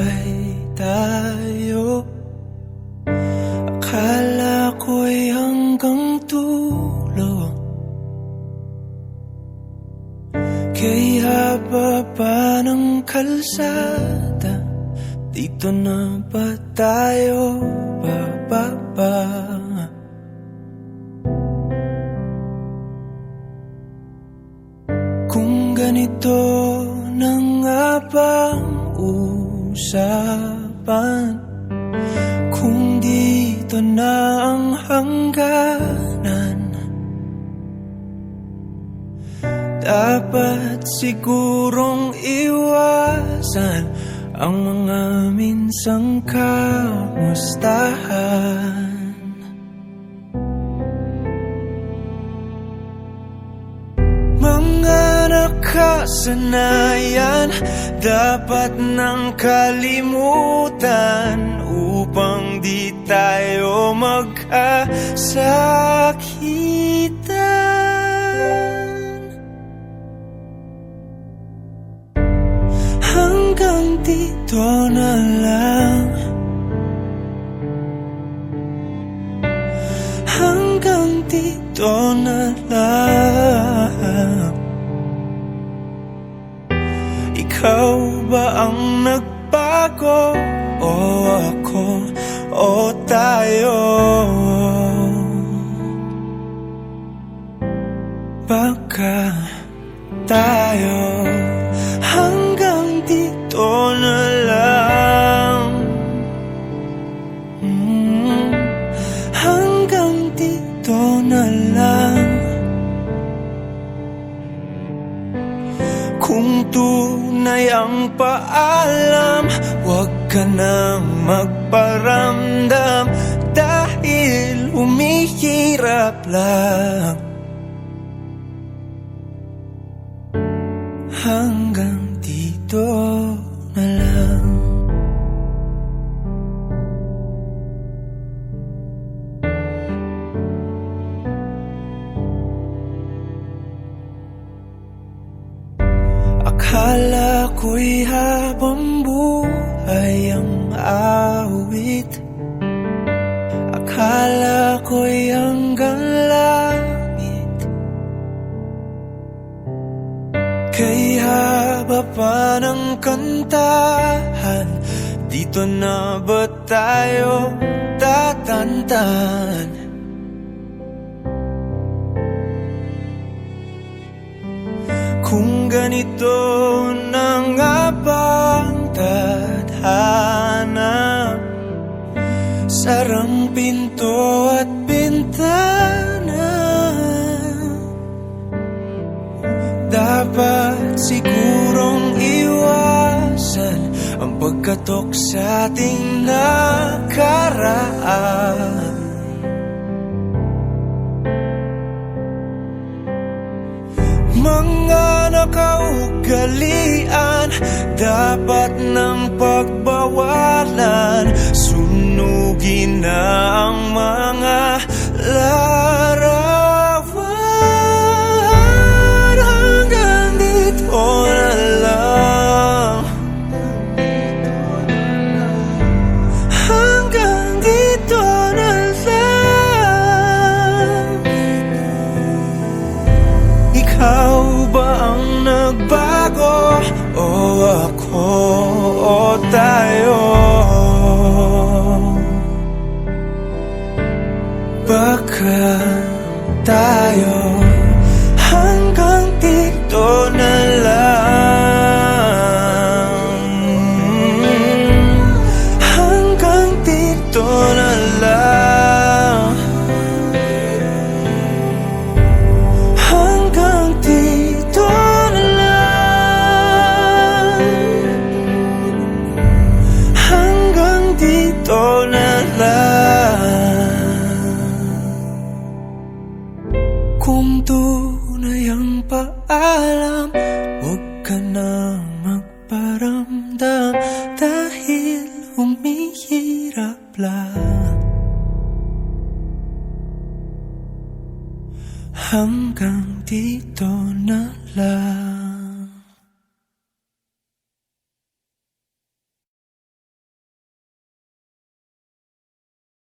buhay tayo. Akala ko'y hanggang dulo, kay haba pa ng kalsada. Dito na ba tayo bababa? Kung ganito na nga bang usapan, kung dito na ang hangganan, dapat sigurong iwasan ang mga minsang kamustahan. Mga nakasanayan dapat nang kalimutan upang di tayo magkasakitan. Hanggang dito na lang, hanggang dito na lang. Ikaw ba ang nagbago, o ako, o tayo? Baka tayo hanggang dito na lang, hanggang dito na lang. Kung tunay ang paalam, huwag ka nang magparamdam, dahil humihirap lang. Hanggang dito na lang. Akala ko'y habang buhay ang awit, akala ko'y hanggang langit, kay haba pa ng kantahan. Dito na ba tayo tatantan? Kung ganito na nga bang tadhana, sarang pinto at bintana, dapat sigurong iwasan ang pagkatok sa ating nakaraan. Mga nakaugalian dapat ng pagbawalan, sunugin na ang mga larawan. Hanggang dito na lang, hanggang dito na lang. Ikaw ba ang nagbago, o ako, o tayo? Baka tayo hanggang dito na lang, hanggang dito na lang, hanggang dito na lang, hanggang dito na lang. Kung tunay ang paalam, huwag ka na magparamdam, dahil humihirap lang. Hanggang dito na lang.